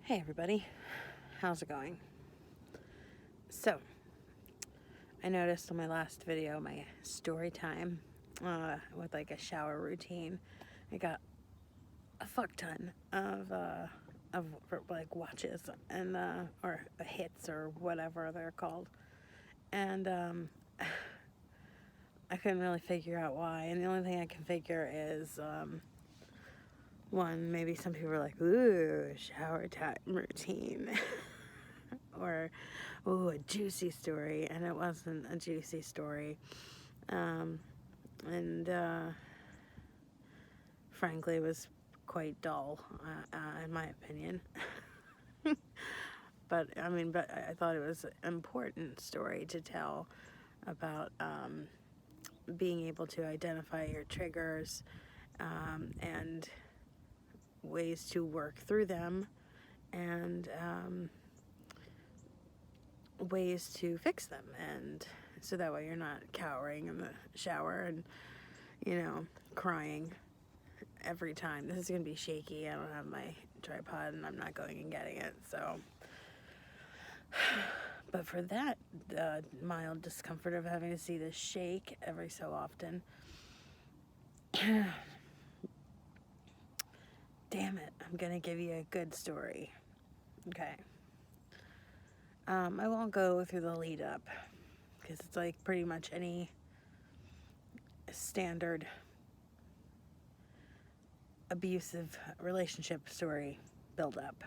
Hey everybody, how's it going? So, I noticed on my last video, my story time, with like a shower routine, I got a fuck ton of like watches and, or hits or whatever they're called. And, I couldn't really figure out why. And the only thing I can figure is, one, maybe some people are like, ooh, shower time routine. Or, ooh, a juicy story. And it wasn't a juicy story. Frankly, it was quite dull, in my opinion. But I thought it was an important story to tell about being able to identify your triggers and ways to work through them and ways to fix them, and so that way you're not cowering in the shower and, crying every time. This is going to be shaky. I don't have my tripod and I'm not going and getting it, so. But for that mild discomfort of having to see this shake every so often, damn it, I'm going to give you a good story. Okay. I won't go through the lead up because it's like pretty much any standard abusive relationship story build up.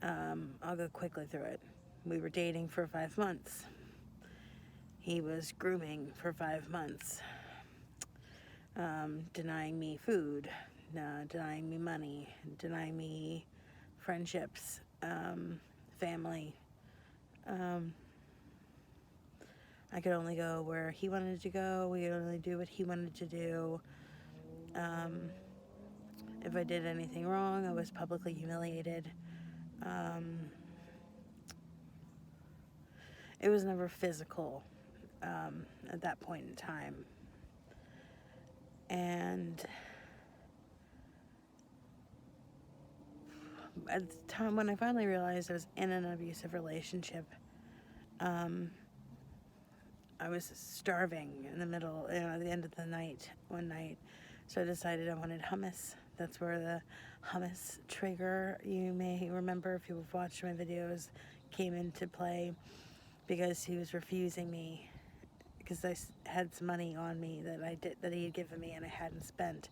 I'll go quickly through it. We were dating for 5 months. He was grooming for 5 months. Denying me food, denying me money, denying me friendships, family. I could only go where he wanted to go. We could only do what he wanted to do. If I did anything wrong, I was publicly humiliated. It was never physical at that point in time. And at the time when I finally realized I was in an abusive relationship, I was starving in the middle, at the end of the night, one night. So I decided I wanted hummus. That's where the hummus trigger, you may remember if you've watched my videos, came into play, because he was refusing me because I had some money on me that he had given me and I hadn't spent.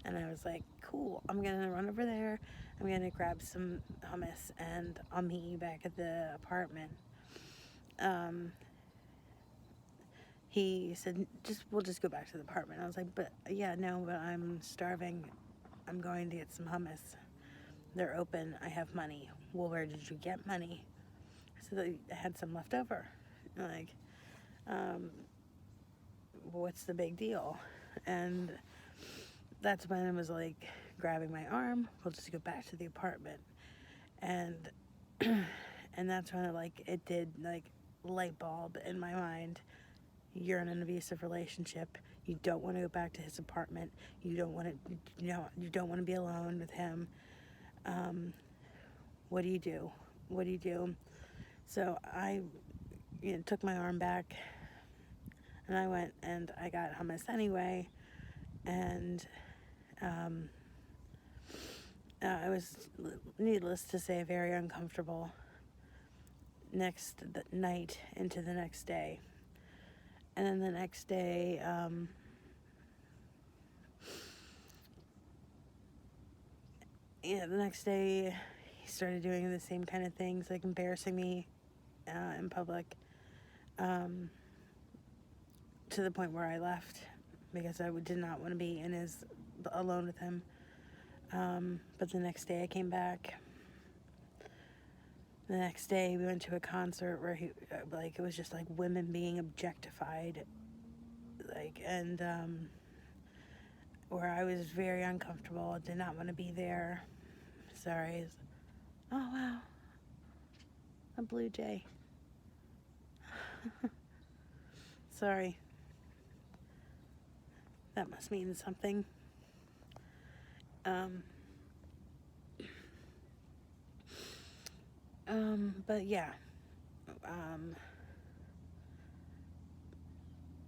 And I was like, cool, I'm going to run over there. I'm going to grab some hummus and I'll meet you back at the apartment. He said, we'll just go back to the apartment. I was like, but I'm starving. I'm going to get some hummus. They're open. I have money. Well, where did you get money? So I had some left over. Like, what's the big deal? And that's when it was like grabbing my arm. We'll just go back to the apartment. And and that's when it did like light bulb in my mind. You're in an abusive relationship. You don't want to go back to his apartment. You don't want to be alone with him. What do you do? What do you do? So I took my arm back and I went and I got hummus anyway. And I was, needless to say, very uncomfortable the night into the next day. And then the next day, he started doing the same kind of things, like embarrassing me in public, to the point where I left because I did not want to be alone with him. But the next day I came back. The next day we went to a concert where it was just like women being objectified, and where I was very uncomfortable. I did not want to be there. Sorry. Oh, wow. A blue jay. Sorry. That must mean something. But yeah,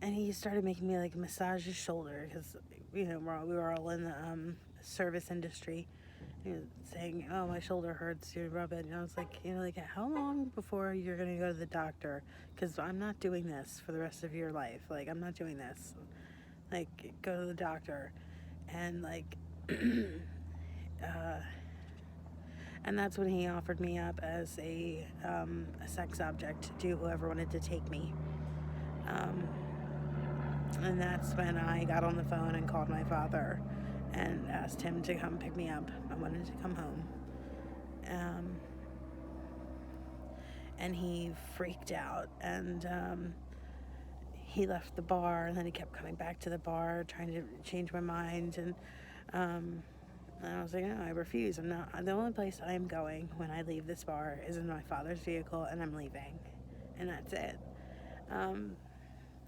and he started making me like massage his shoulder because we were all in the service industry. He was saying, "Oh, my shoulder hurts. You rub it," and I was like, like how long before you're gonna go to the doctor? Because I'm not doing this for the rest of your life. Like I'm not doing this. Like go to the doctor, and like, and that's when he offered me up as a sex object to whoever wanted to take me. And that's when I got on the phone and called my father and asked him to come pick me up. I wanted to come home. And he freaked out, and he left the bar, and then he kept coming back to the bar trying to change my mind. And I was like, no, I refuse. I'm not. The only place I am going when I leave this bar is in my father's vehicle, and I'm leaving, and that's it. And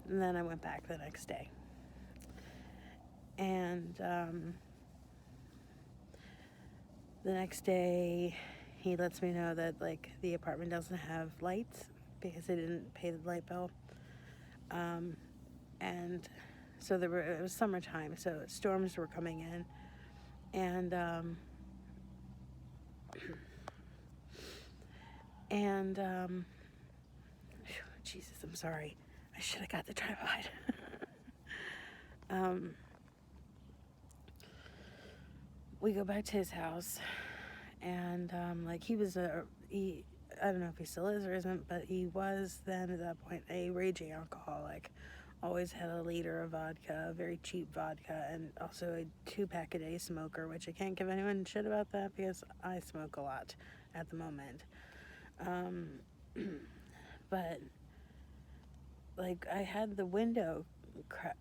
then I went back the next day, and the next day he lets me know that like the apartment doesn't have lights because they didn't pay the light bill. And so it was summertime, so storms were coming in, and Jesus, I'm sorry, I should have got the tripod. We go back to his house, and like he I don't know if he still is or isn't, but he was then at that point a raging alcoholic. Always had a liter of vodka, very cheap vodka, and also a 2-pack a day smoker, which I can't give anyone shit about that because I smoke a lot at the moment. But like I had the window,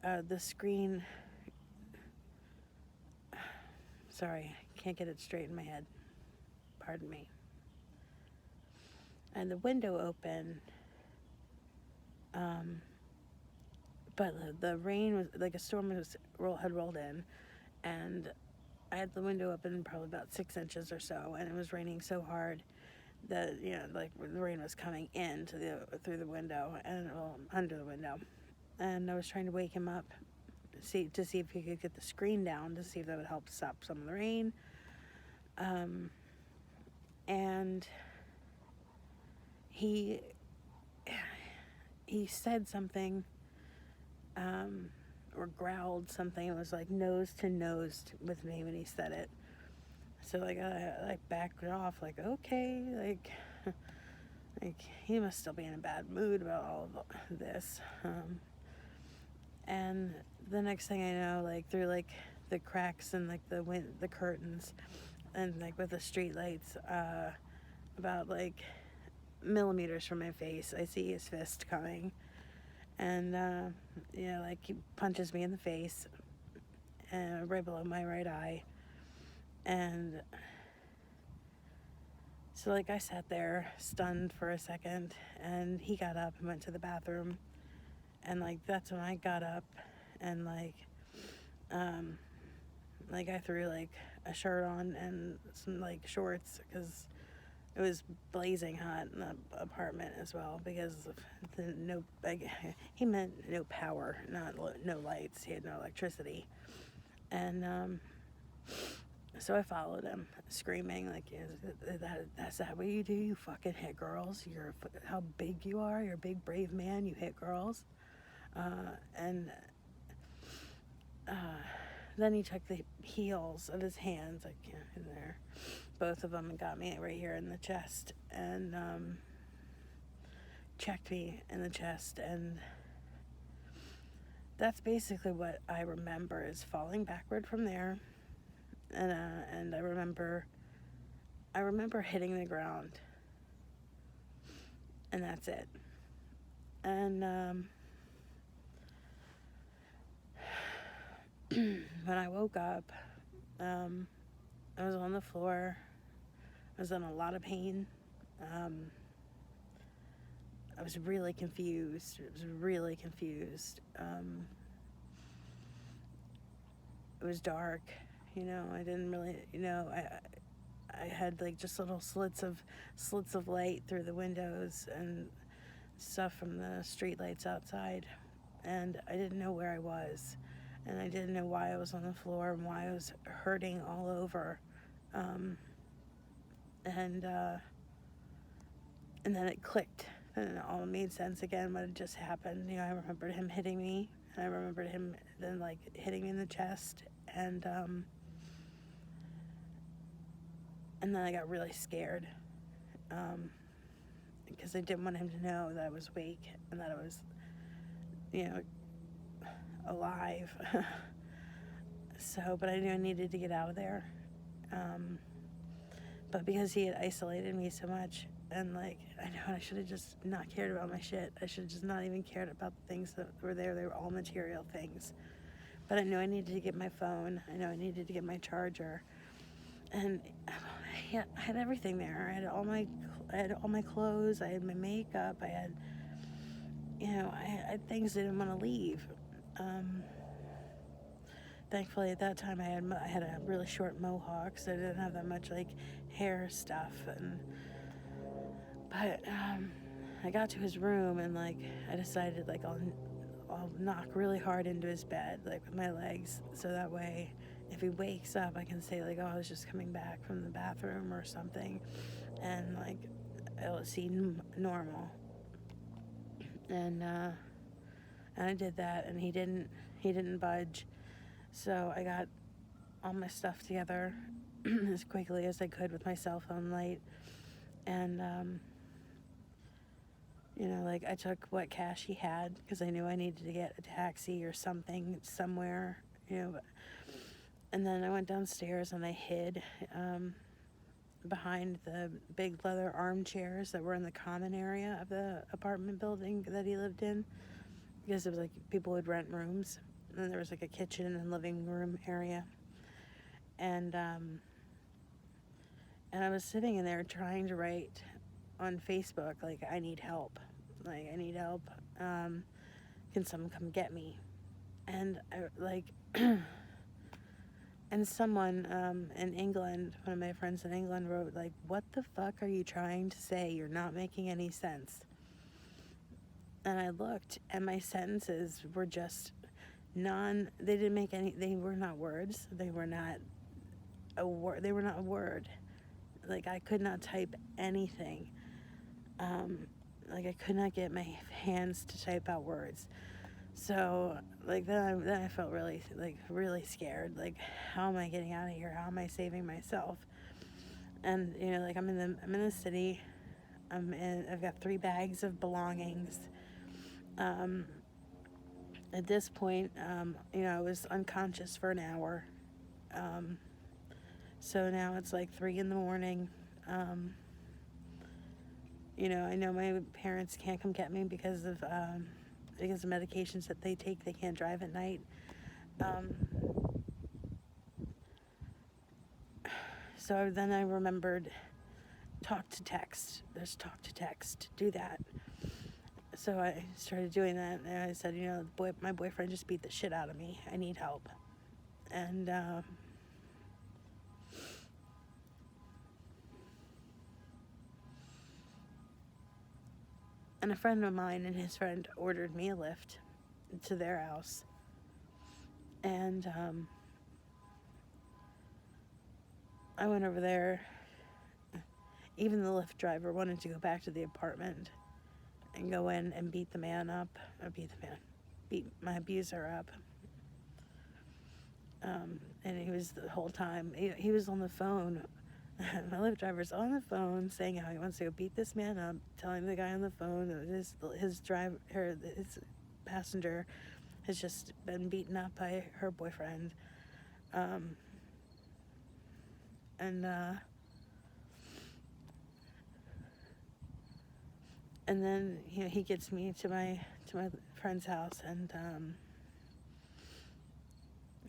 the screen. Sorry, can't get it straight in my head. Pardon me. And the window open. But the rain was like a storm had rolled in, and I had the window open probably about 6 inches or so, and it was raining so hard that like the rain was coming in through the window and under the window, and I was trying to wake him up, to see if he could get the screen down to see if that would help stop some of the rain, and he said something. Or growled something. It was like nose to nose with me when he said it. So like I backed it off. Like okay, like he must still be in a bad mood about all of this. And the next thing I know, like through like the cracks and like the curtains, and like with the street lights, about like millimeters from my face, I see his fist coming. And like he punches me in the face, right below my right eye. And so like I sat there stunned for a second, and he got up and went to the bathroom, and like that's when I got up, and like I threw like a shirt on and some like shorts because it was blazing hot in the apartment as well because of he meant no power, not no lights. He had no electricity. And so I followed him, screaming like, that's that what you do? You fucking hit girls? How big you are? You're a big brave man. You hit girls. And then he took the heels of his hands, like in there, both of them, and got me right here in the chest, and checked me in the chest. And that's basically what I remember, is falling backward from there. And I remember hitting the ground, and that's it. And when I woke up, I was on the floor. I was in a lot of pain. I was really confused. It was dark. I didn't really, I had like just little slits of light through the windows and stuff from the street lights outside, and I didn't know where I was, and I didn't know why I was on the floor and why I was hurting all over, and then it clicked, and it all made sense again what had just happened. I remembered him hitting me, and I remembered him then like hitting me in the chest, and then I got really scared, because I didn't want him to know that I was awake and that I was, alive. But I knew I needed to get out of there. But because he had isolated me so much, and like, I know I should have just not cared about my shit. I should have just not even cared about the things that were there. They were all material things. But I knew I needed to get my phone. I know I needed to get my charger. And I had everything there. I had all my clothes. I had my makeup. I had, I had things I didn't want to leave. Thankfully, at that time, I had a really short mohawk, so I didn't have that much like hair stuff. But I got to his room, and like I decided like I'll knock really hard into his bed, like with my legs, so that way if he wakes up, I can say like, oh, I was just coming back from the bathroom or something, and like it'll seem normal. And I did that, and he didn't budge. So I got all my stuff together as quickly as I could with my cell phone light, and like I took what cash he had because I knew I needed to get a taxi or something somewhere, and then I went downstairs and I hid behind the big leather armchairs that were in the common area of the apartment building that he lived in, because it was like people would rent rooms, and there was like a kitchen and living room area, and I was sitting in there trying to write on Facebook like, I need help, can someone come get me? And and someone in England, one of my friends in England, wrote like, what the fuck are you trying to say? You're not making any sense. And I looked, and my sentences were just they didn't make any, they were not words, they were not a word, like I could not type anything, like I could not get my hands to type out words. So like then I felt really scared, like how am I getting out of here, how am I saving myself? And like I'm in the city, I've got 3 bags of belongings. At this point, I was unconscious for an hour. So now it's like 3 a.m. I know my parents can't come get me because of medications that they take. They can't drive at night. So then I remembered talk to text. There's talk to text. Do that. So I started doing that, and I said, my boyfriend just beat the shit out of me. I need help. And a friend of mine and his friend ordered me a Lyft to their house. And I went over there. Even the Lyft driver wanted to go back to the apartment and go in and beat my abuser up. And he was the whole time, he was on the phone. My Lyft driver's on the phone saying how he wants to go beat this man up, telling the guy on the phone that his passenger has just been beaten up by her boyfriend. And then he gets me to my friend's house, and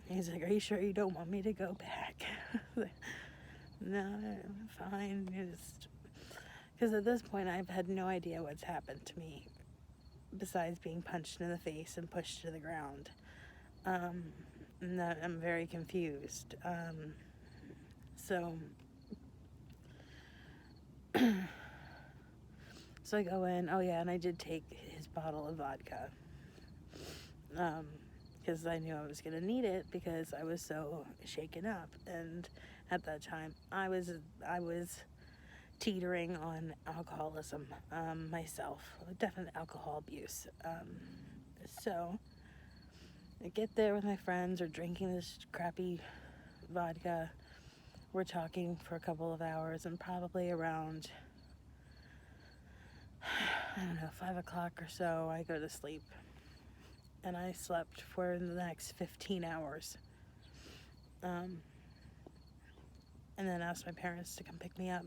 he's like, "Are you sure you don't want me to go back?" No, I'm fine. Because at this point I've had no idea what's happened to me besides being punched in the face and pushed to the ground. And that I'm very confused. So So I go in. Oh yeah, and I did take his bottle of vodka. Because I knew I was gonna need it because I was so shaken up, and at that time I was teetering on alcoholism myself, definite alcohol abuse. So I get there with my friends, or drinking this crappy vodka. We're talking for a couple of hours, and probably around, I don't know, 5 o'clock or so, I go to sleep. And I slept for the next 15 hours. And then asked my parents to come pick me up.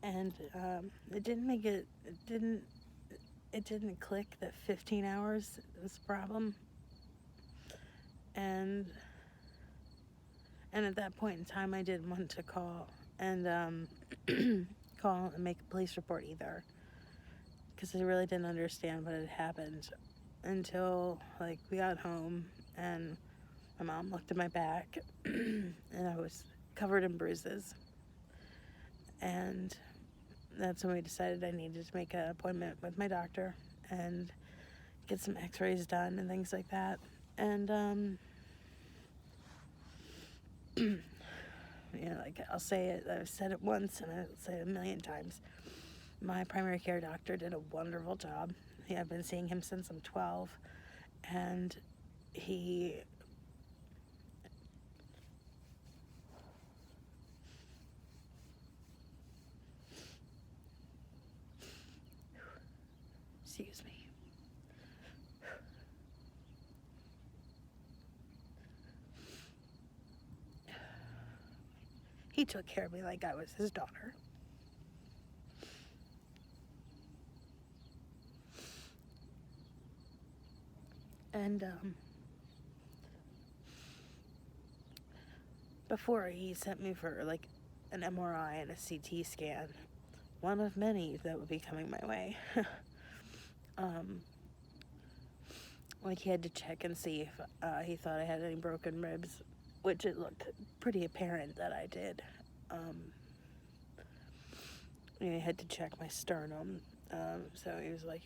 And it didn't click that 15 hours was the problem. And at that point in time, I didn't want to call and call and make a police report either, because I really didn't understand what had happened until like we got home and my mom looked at my back and I was covered in bruises. And that's when we decided I needed to make an appointment with my doctor and get some X-rays done and things like that. And like I'll say it, I've said it once and I'll say it a million times. My primary care doctor did a wonderful job. I've been seeing him since I'm 12, and he excuse me. He took care of me like I was his daughter. And before he sent me for like an MRI and a CT scan, one of many that would be coming my way. Like he had to check and see if he thought I had any broken ribs, which it looked pretty apparent that I did. He had to check my sternum. So he was like,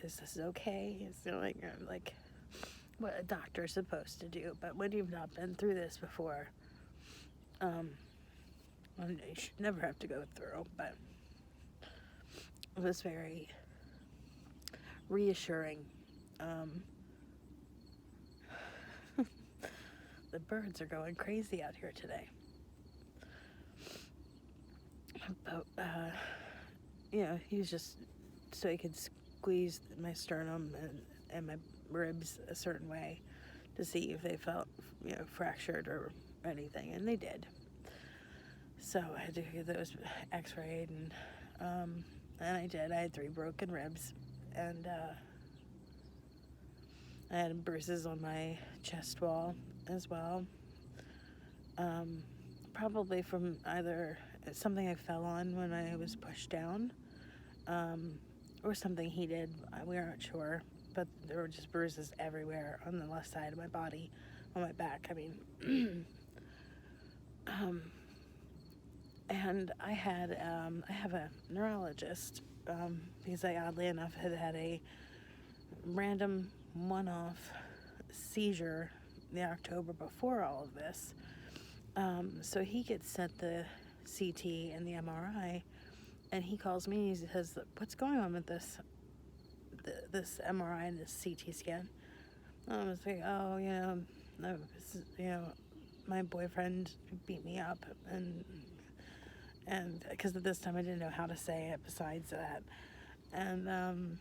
is this okay? It's like what a doctor's supposed to do. But when you've not been through this before, you should never have to go through. But it was very reassuring. The birds are going crazy out here today. But, he was just so he could squeeze my sternum and my ribs a certain way to see if they felt, fractured or anything, and they did. So I had to get those X-rayed, and I did. I had 3 broken ribs, and I had bruises on my chest wall as well. Probably from either something I fell on when I was pushed down, or something he did. We aren't sure, but there were just bruises everywhere on the left side of my body, on my back. I mean, and I have a neurologist, because I oddly enough had a random one-off seizure the October before all of this. So he gets sent the CT and the MRI, and he calls me and he says, "What's going on with this MRI and this CT scan?" I was like, "Oh, my boyfriend beat me up," and because at this time I didn't know how to say it besides that. And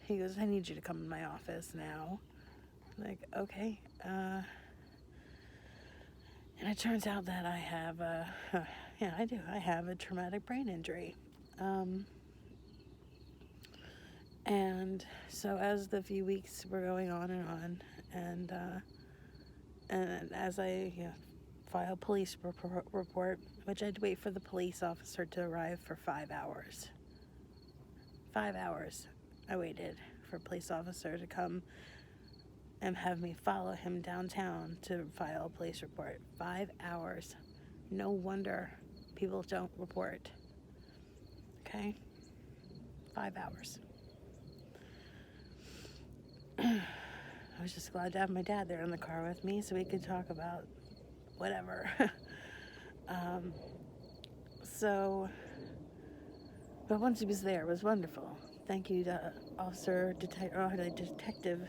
he goes, "I need you to come in my office now." I'm like, okay. And it turns out that I have I do. I have a traumatic brain injury. And so as the few weeks were going on, and as I file police report, which I had to wait for the police officer to arrive for 5 hours. 5 hours I waited for a police officer to come and have me follow him downtown to file a police report. 5 hours. No wonder people don't report. Okay? 5 hours. I was just glad to have my dad there in the car with me so we could talk about whatever. But once he was there, it was wonderful. Thank you to detective.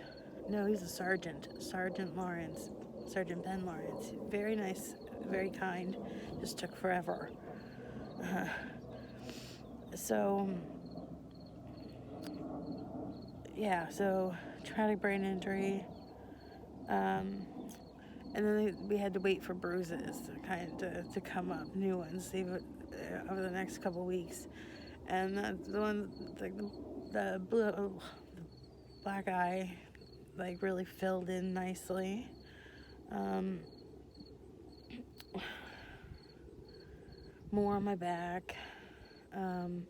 No, he's a sergeant. Sergeant Ben Lawrence. Very nice, very kind. Just took forever. So traumatic brain injury. And then we had to wait for Bruises to come up, new ones, over the next couple weeks. And the one, like the black eye, like really filled in nicely. More on my back. And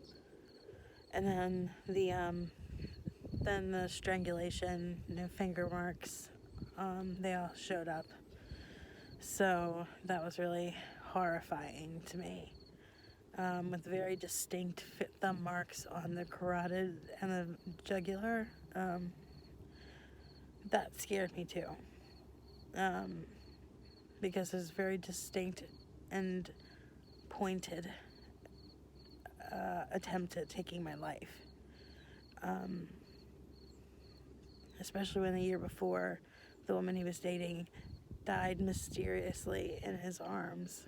then the strangulation, finger marks, they all showed up. So that was really horrifying to me. With very distinct thumb marks on the carotid and the jugular. That scared me too. Because it's very distinct and pointed attempt at taking my life. Especially when the year before, the woman he was dating died mysteriously in his arms.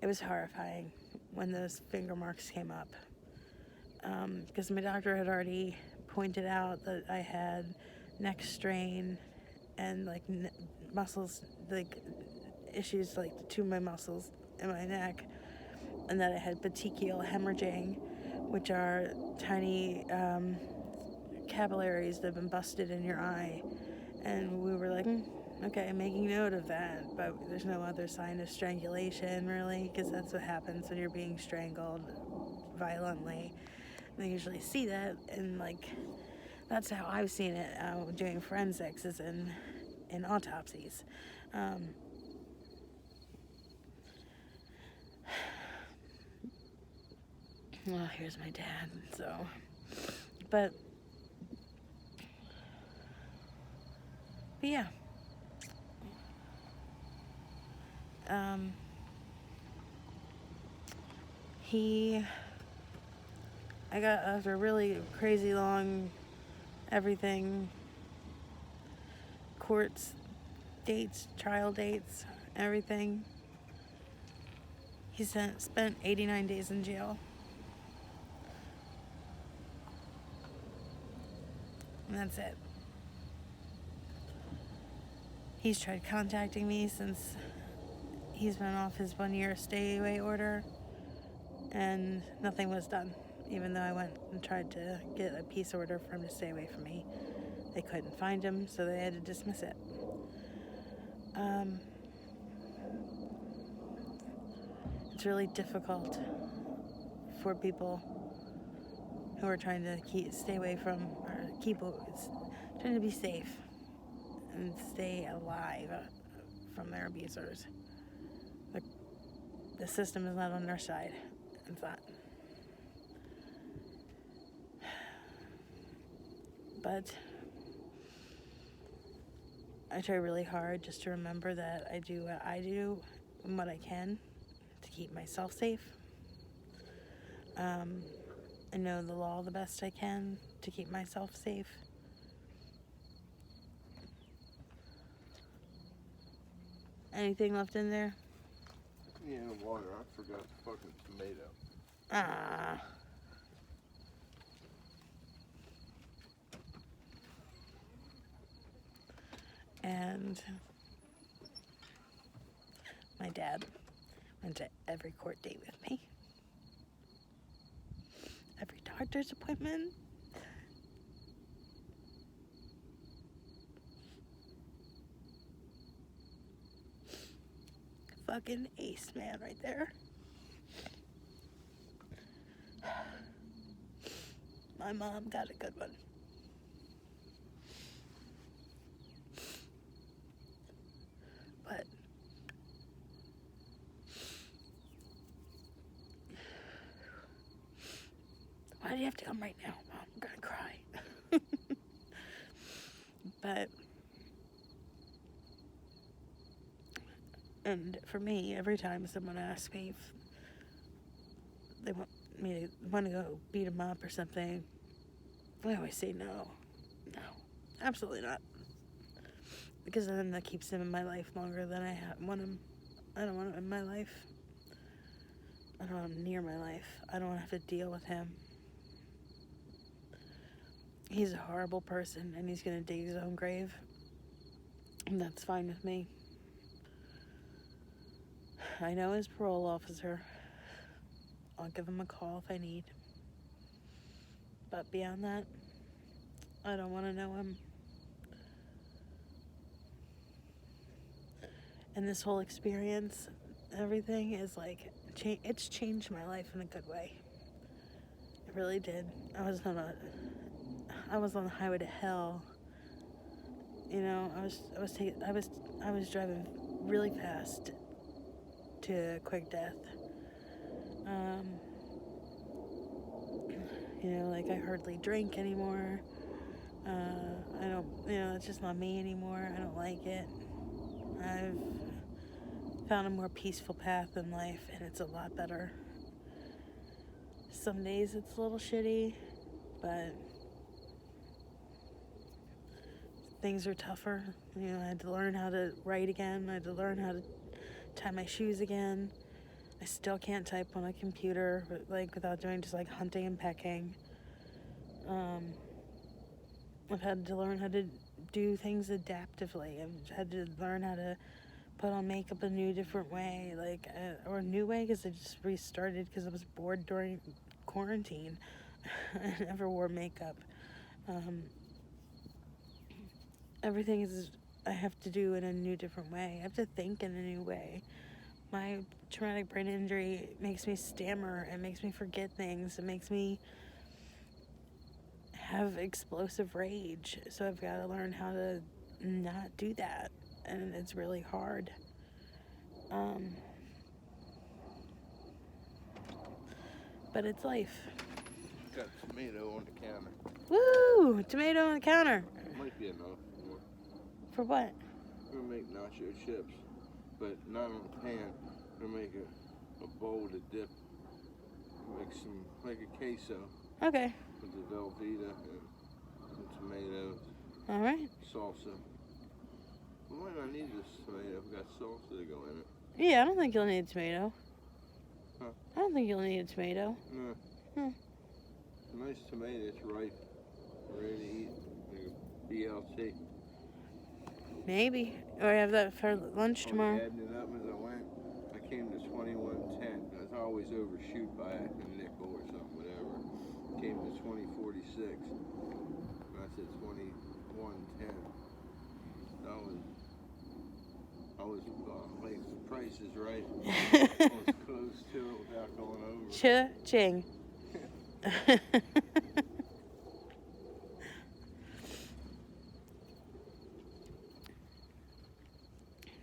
It was horrifying when those finger marks came up. Because my doctor had already pointed out that I had neck strain and muscles, issues to my muscles in my neck, and that I had petechial hemorrhaging, which are tiny capillaries that have been busted in your eye. And we were like, okay, making note of that, but there's no other sign of strangulation, really, because that's what happens when you're being strangled violently. They usually see that, and that's how I've seen it doing forensics, is in autopsies. Well, here's my dad, but yeah. I got, after a really crazy long everything, courts, dates, trial dates, everything, he spent 89 days in jail. And that's it. He's tried contacting me since he's been off his 1-year stay-away order, and nothing was done. Even though I went and tried to get a peace order for him to stay away from me. They couldn't find him, so they had to dismiss it. It's really difficult for people who are trying to stay away from, or trying to be safe and stay alive from their abusers. The system is not on their side. It's not. But I try really hard just to remember that I do what I do and what I can to keep myself safe. I know the law the best I can to keep myself safe. Anything left in there? Yeah, water. I forgot the fucking tomato. Ah. And my dad went to every court date with me. Every doctor's appointment. Fucking ace man right there. My mom got a good one. But do you have to come right now? I'm gonna cry. But, and for me, every time someone asks me if they want to go beat them up or something, I always say no. No, absolutely not. Because then that keeps him in my life longer than I want him. I don't want him in my life. I don't want him near my life. I don't want to have to deal with him. He's a horrible person, and he's going to dig his own grave. And that's fine with me. I know his parole officer. I'll give him a call if I need. But beyond that, I don't want to know him. And this whole experience, everything is like, it's changed my life in a good way. It really did. I was on the highway to hell. You know, I was driving really fast to quick death. You know, like I hardly drink anymore. I don't, you know, it's just not me anymore. I don't like it. I've found a more peaceful path in life, and it's a lot better. Some days it's a little shitty, but things are tougher. You know, I had to learn how to write again. I had to learn how to tie my shoes again. I still can't type on a computer, like, without doing just, like, hunting and pecking. I've had to learn how to do things adaptively. I've had to learn how to put on makeup a new, different way, like, or a new way, because I just restarted because I was bored during quarantine. I never wore makeup. Everything I have to do in a new, different way. I have to think in a new way. My traumatic brain injury makes me stammer. It makes me forget things. It makes me have explosive rage. So I've got to learn how to not do that. And it's really hard. But it's life. Got a tomato on the counter. Woo! Tomato on the counter. Might be enough more. For what? We're gonna make nacho chips, but not on the pan. We're gonna make a bowl to dip. Make some, like a queso. Okay. With the Velveeta and some tomatoes. Alright. Salsa. We might not need this tomato if we got salsa to go in it. Yeah, I don't think you'll need a tomato. Huh? I don't think you'll need a tomato. No. It's a nice tomato. It's ripe. Ready to eat. Like a BLT. Maybe. Or have that for lunch tomorrow. I was adding it up as I went. I came to 21.10. I always overshoot by a nickel or something, whatever. Came to 20.46. And I said 21.10. I was like, the price is right. I was close to it without going over. Cha-ching.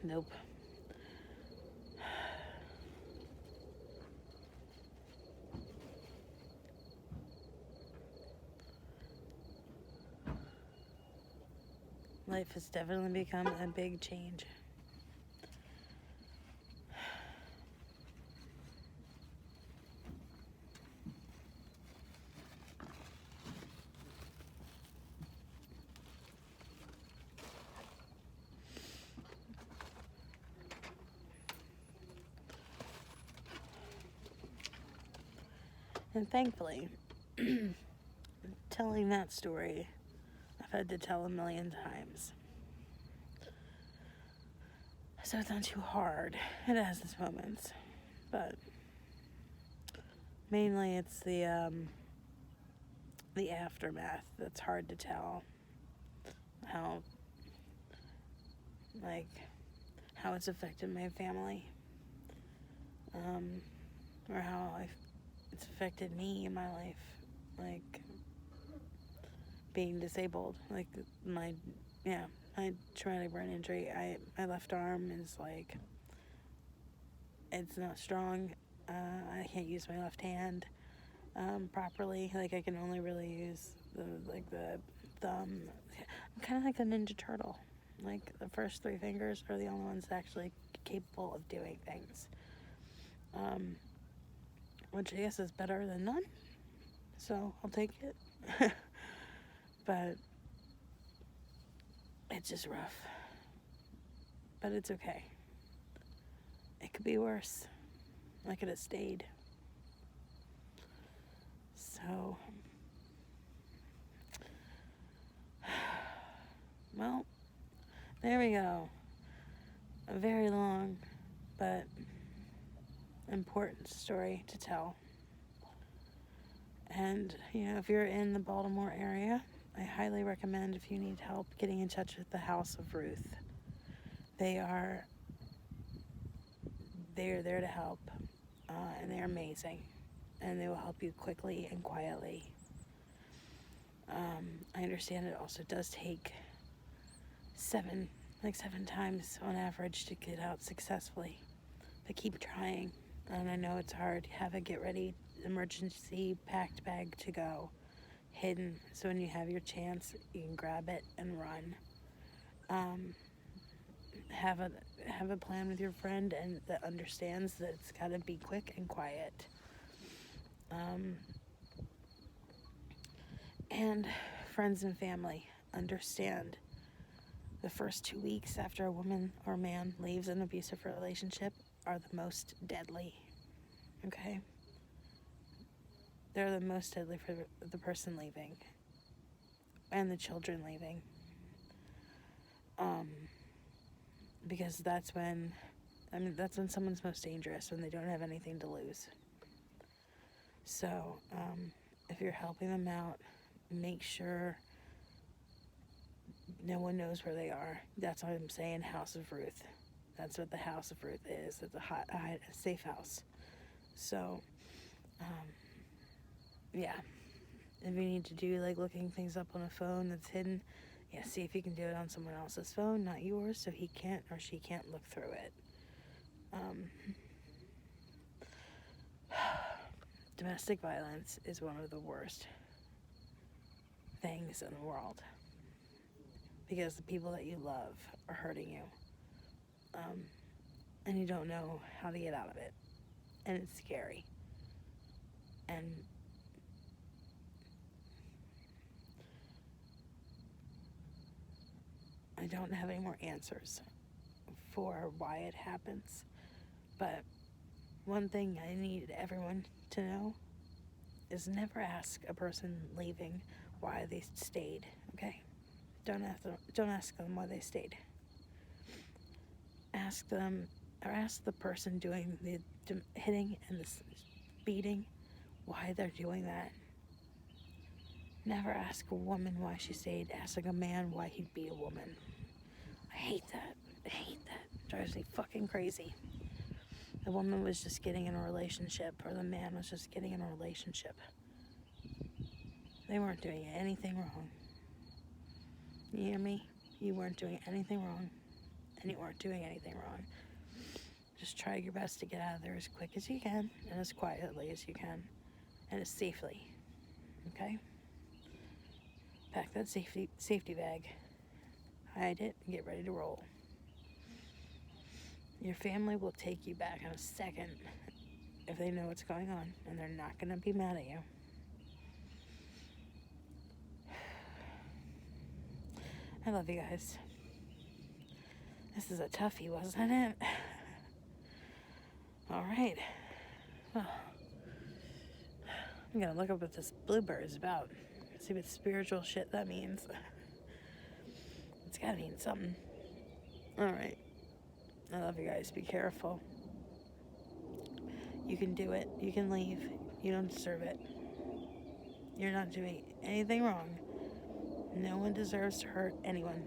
Nope. Life has definitely become a big change. And thankfully, telling that story, I've had to tell a million times. So it's not too hard. It has its moments. But mainly it's the aftermath that's hard to tell. How it's affected my family. Or how it's affected me in my life, like being disabled, like my traumatic brain injury. My left arm is like, it's not strong. I can't use my left hand. properly. Like, I can only really use the thumb. I'm kind of like a Ninja Turtle. Like, the first 3 fingers are the only ones actually capable of doing things. Which I guess is better than none. So, I'll take it. But it's just rough. But it's okay. It could be worse. I could have stayed. So, well, there we go. A very long but important story to tell. And, if you're in the Baltimore area, I highly recommend, if you need help, getting in touch with the House of Ruth. They're there to help, and they're amazing, and they will help you quickly and quietly. I understand it also does take 7 times on average to get out successfully, but keep trying. And I know it's hard. Have a get ready emergency packed bag to go, hidden, so when you have your chance, you can grab it and run. Have a plan with your friend and that understands that it's got to be quick and quiet. And friends and family understand the first 2 weeks after a woman or man leaves an abusive relationship are the most deadly. Okay? They're the most deadly for the person leaving and the children leaving. Because that's when someone's most dangerous, when they don't have anything to lose. So, if you're helping them out, make sure no one knows where they are. That's what I'm saying, House of Ruth. That's what the House of Ruth is. It's a safe house. So, yeah. If you need to do, looking things up on a phone that's hidden, see if you can do it on someone else's phone, not yours, so he can't or she can't look through it. Domestic violence is one of the worst things in the world, because the people that you love are hurting you, and you don't know how to get out of it, and it's scary. And I don't have any more answers for why it happens, but one thing I need everyone to know is never ask a person leaving why they stayed, okay? Don't ask them why they stayed. Ask the person doing the hitting and the beating why they're doing that. Never ask a woman why she stayed. Ask a man why he'd beat a woman. I hate that. It drives me fucking crazy. The woman was just getting in a relationship, or the man was just getting in a relationship. They weren't doing anything wrong. You hear me? You weren't doing anything wrong, and you weren't doing anything wrong. Just try your best to get out of there as quick as you can, and as quietly as you can, and as safely. Okay? Pack that safety bag, hide it, and get ready to roll. Your family will take you back in a second if they know what's going on, and they're not going to be mad at you. I love you guys. This is a toughie, wasn't it? All right. Well, I'm going to look up what this bluebird is about. See what spiritual shit that means. It's got to mean something. All right. I love you guys. Be careful. You can do it. You can leave. You don't deserve it. You're not doing anything wrong. No one deserves to hurt anyone.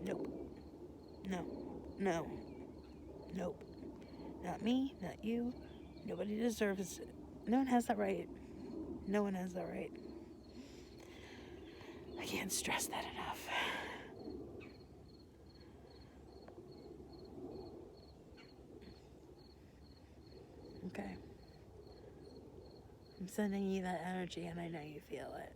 Nope. No. Nope. Not me, not you. Nobody deserves it. No one has that right. No one has that right. I can't stress that enough. Okay. I'm sending you that energy and I know you feel it.